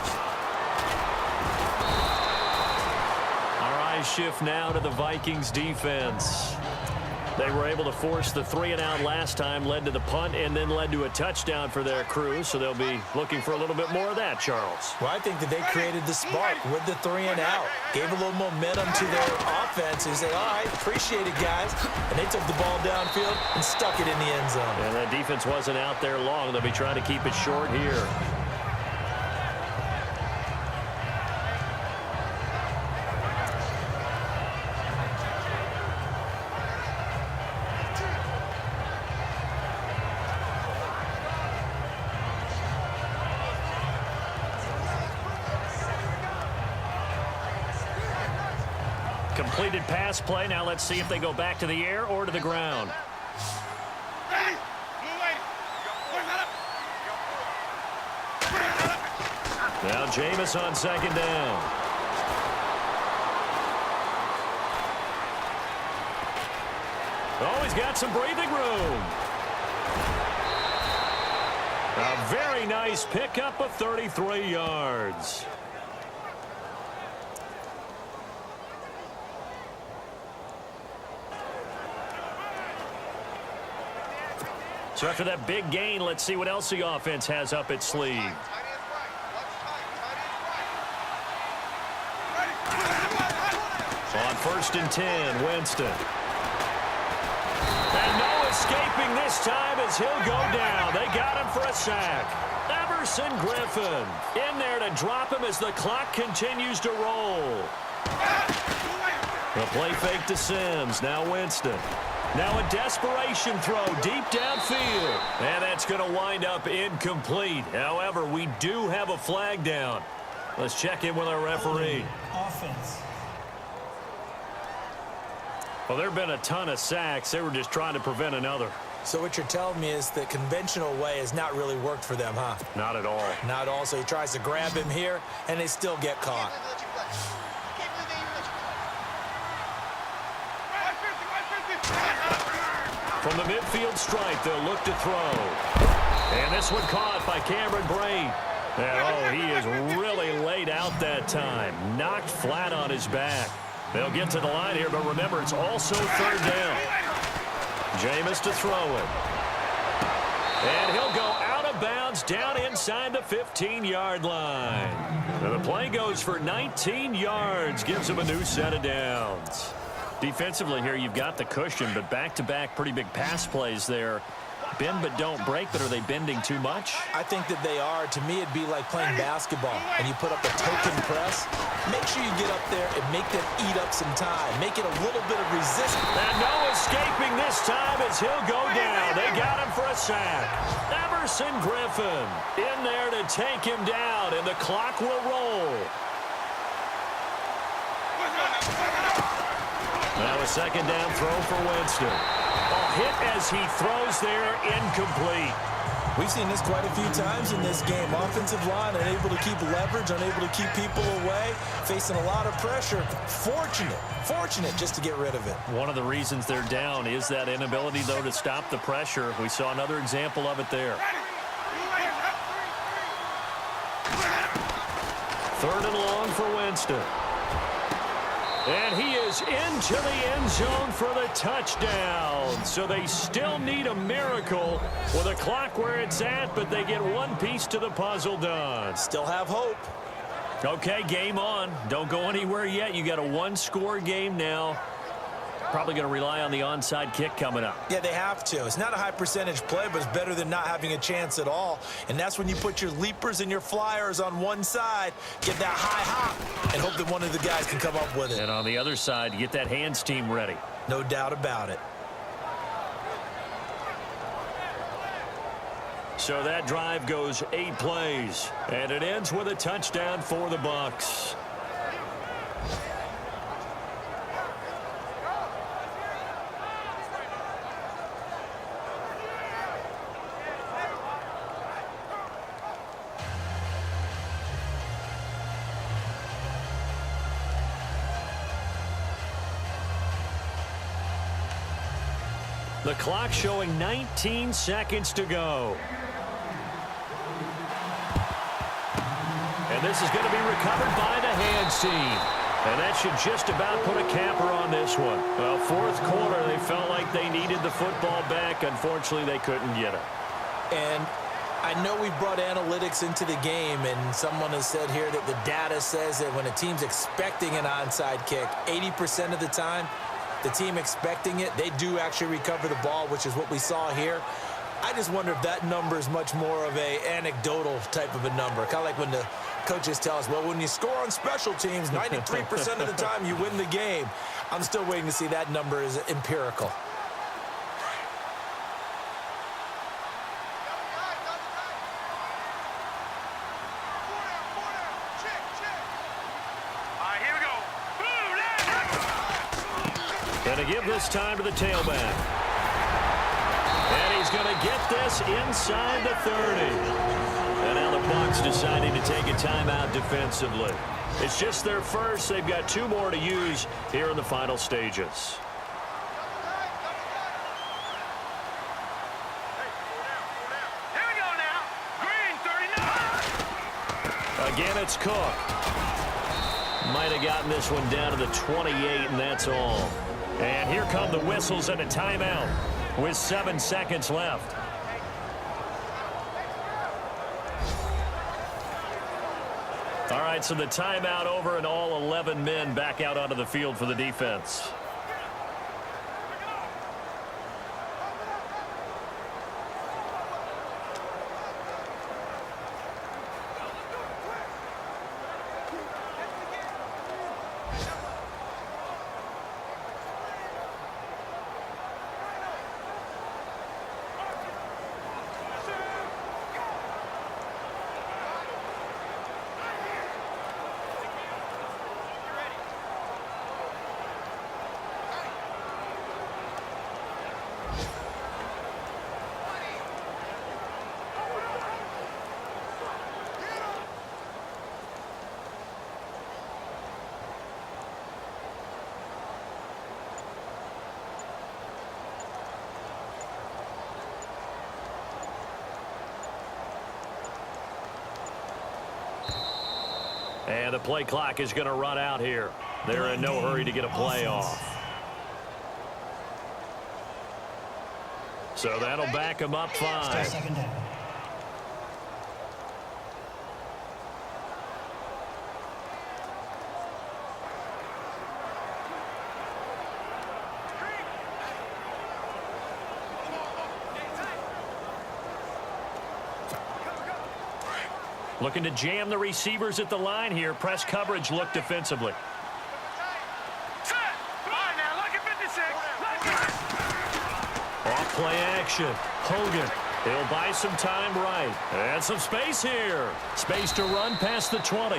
Our eyes shift now to the Vikings defense. They were able to force the 3-and-out last time, led to the punt, and then led to a touchdown for their crew, so they'll be looking for a little bit more of that, Charles. Well, I think that they created the spark with the 3-and-out. Gave a little momentum to their offense and said, all right, appreciate it, guys. And they took the ball downfield and stuck it in the end zone. And that defense wasn't out there long. They'll be trying to keep it short here. Completed pass play. Now let's see if they go back to the air or to the ground. Now Jameis on second down. Oh, he's got some breathing room. A very nice pickup of 33 yards. So after that big gain, let's see what else the offense has up its sleeve. On 1st and 10, Winston. And no escaping this time as he'll go down. They got him for a sack. Everson Griffin in there to drop him as the clock continues to roll. The play fake to Sims. Now Winston. Now a desperation throw deep downfield. And that's going to wind up incomplete. However, we do have a flag down. Let's check in with our referee. Offense. Well, there have been a ton of sacks. They were just trying to prevent another. So what you're telling me is the conventional way has not really worked for them, huh? Not at all. Not at all. So he tries to grab him here, and they still get caught. From the midfield stripe, they'll look to throw. And this one caught by Cameron Brate. And, oh, he is really laid out that time. Knocked flat on his back. They'll get to the line here, but remember, it's also 3rd down. Jameis to throw it. And he'll go out of bounds down inside the 15-yard line. Now the play goes for 19 yards, gives him a new set of downs. Defensively here, you've got the cushion, but back-to-back pretty big pass plays there. bend but don't break, but are they bending too much? I think that they are. To me, it'd be like playing basketball, and you put up a token press. Make sure you get up there and make them eat up some time. Make it a little bit of resistance. And no escaping this time as he'll go down. They got him for a sack. Everson Griffin in there to take him down, and the clock will roll. Now a second down throw for Winston. A hit as he throws there, incomplete. We've seen this quite a few times in this game. Offensive line unable to keep leverage, unable to keep people away, facing a lot of pressure. Fortunate just to get rid of it. One of the reasons they're down is that inability, though, to stop the pressure. We saw another example of it there. Third and long for Winston. And he is into the end zone for the touchdown. So they still need a miracle with a clock where it's at, but they get one piece to the puzzle done. Still have hope. Okay, game on. Don't go anywhere yet. You got a one-score game now. Probably going to rely on the onside kick coming up. Yeah, they have to. It's not a high percentage play, but it's better than not having a chance at all. And that's when you put your leapers and your flyers on one side, get that high hop, and hope that one of the guys can come up with it. And on the other side, get that hands team ready. No doubt about it. So that drive goes 8 plays, and it ends with a touchdown for the Bucs. The clock showing 19 seconds to go. And this is going to be recovered by the hands team. And that should just about put a capper on this one. Well, fourth quarter, they felt like they needed the football back. Unfortunately, they couldn't get it. And I know we brought analytics into the game, and someone has said here that the data says that when a team's expecting an onside kick, 80% of the time, the team expecting it, they do actually recover the ball, which is what we saw here. I just wonder if that number is much more of a anecdotal type of a number. Kind of like when the coaches tell us, well, when you score on special teams, 93% of the time you win the game. I'm still waiting to see that number is empirical. Going to give this time to the tailback. And he's going to get this inside the 30. And now the Bucs deciding to take a timeout defensively. It's just their first. They've got 2 more to use here in the final stages. Here we go now. Green 39. Again, it's Cook. Might have gotten this one down to the 28, and that's all. And here come the whistles and a timeout with 7 seconds left. All right, so the timeout over and all 11 men back out onto the field for the defense. And the play clock is going to run out here. They're in no hurry to get a play off. So that'll back them up 5. Second down. Looking to jam the receivers at the line here. Press coverage look defensively. Set. All right, now, look at 56. Off play action. Hogan. He'll buy some time right. And some space here. Space to run past the 20.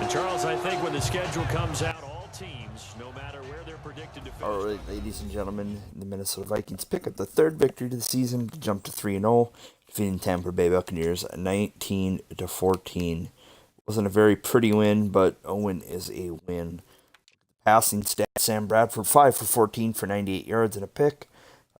And Charles, I think when the schedule comes out, all teams, no matter where they're predicted to finish. All right, ladies and gentlemen, the Minnesota Vikings pick up the third victory of the season to jump to 3-0, defeating Tampa Bay Buccaneers 19-14. Wasn't a very pretty win, but a win is a win. Passing stats: Sam Bradford 5 for 14 for 98 yards and a pick.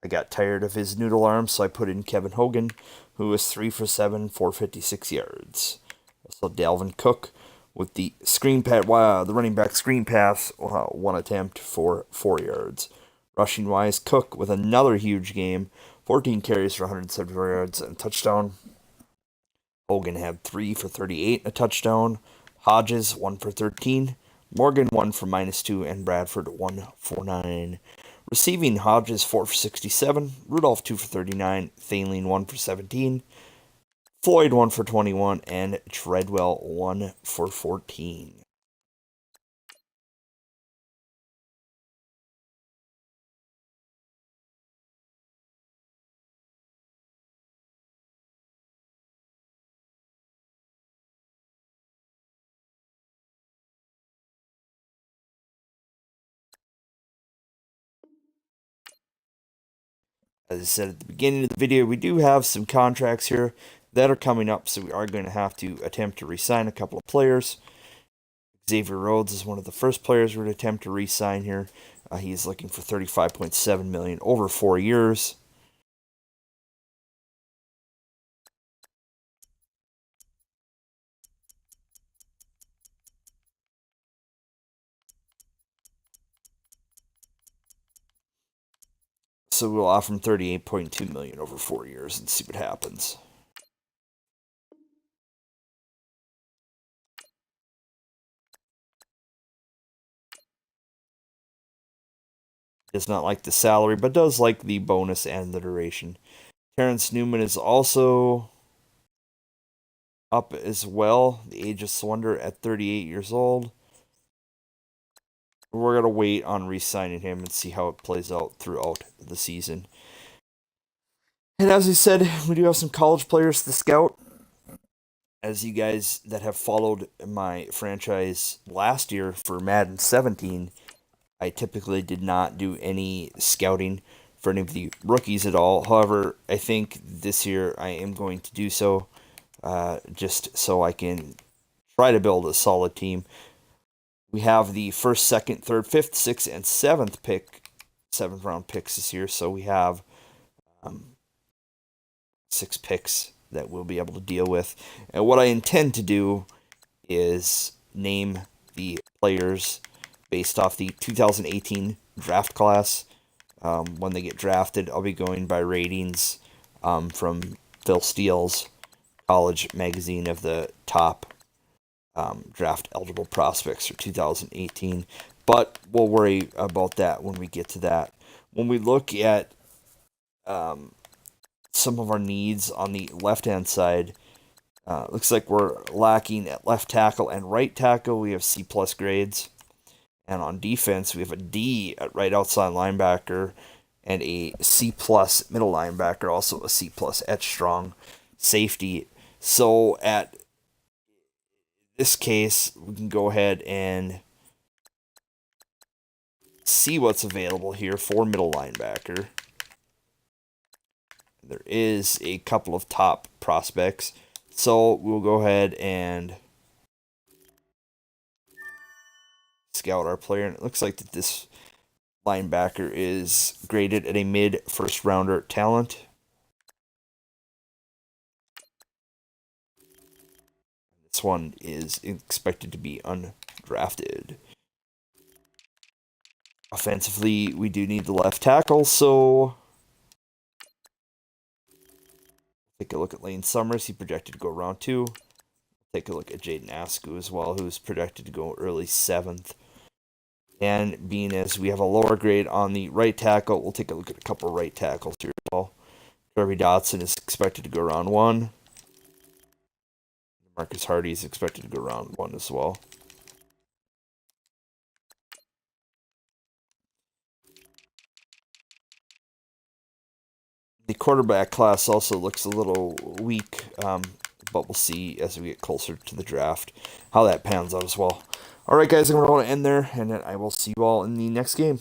I got tired of his noodle arms, so I put in Kevin Hogan, who was 3 for 7 for 56 yards. Also, Dalvin Cook with the the running back screen pass, one attempt for 4 yards. Rushing wise, Cook with another huge game, 14 carries for 174 yards and a touchdown. Hogan had 3 for 38 and a touchdown. Hodges 1 for 13. Morgan 1 for -2, and Bradford 1 for 9. Receiving: Hodges 4 for 67, Rudolph 2 for 39, Thaling 1 for 17, Floyd 1 for 21, and Treadwell 1 for 14. As I said at the beginning of the video, we do have some contracts here that are coming up, so we are going to have to attempt to re-sign a couple of players. Xavier Rhodes is one of the first players we're going to attempt to re-sign here. He is looking for $35.7 million over 4 years. So we'll offer him $38.2 million over 4 years and see what happens. Does not like the salary, but does like the bonus and the duration. Terrence Newman is also up as well. The age of wonder at 38 years old. We're going to wait on re-signing him and see how it plays out throughout the season. And as I said, we do have some college players to scout. As you guys that have followed my franchise last year for Madden 17, I typically did not do any scouting for any of the rookies at all. However, I think this year I am going to do so, just so I can try to build a solid team. We have the 1st, 2nd, 3rd, 5th, 6th, and 7th pick, 7th round picks this year. So we have 6 picks that we'll be able to deal with. And what I intend to do is name the players based off the 2018 draft class. When they get drafted, I'll be going by ratings from Phil Steele's college magazine of the top draft eligible prospects for 2018. But we'll worry about that when we get to that. When we look at some of our needs on the left-hand side, looks like we're lacking at left tackle and right tackle. We have C+ grades. And on defense, we have a D at right outside linebacker and a C+ middle linebacker, also a C+ at strong safety. So at this case, we can go ahead and see what's available here for middle linebacker. There is a couple of top prospects, so we'll go ahead and scout our player, and it looks like that this linebacker is graded at a mid-first rounder talent. This one is expected to be undrafted. Offensively, we do need the left tackle, so take a look at Lane Summers. He projected to go round 2. Take a look at Jaden Askew as well, who's projected to go early 7th. And being as we have a lower grade on the right tackle, we'll take a look at a couple of right tackles here as well. Kirby Dotson is expected to go round 1. Marcus Hardy is expected to go round 1 as well. The quarterback class also looks a little weak, but we'll see as we get closer to the draft how that pans out as well. All right, guys, I'm going to end there, and then I will see you all in the next game.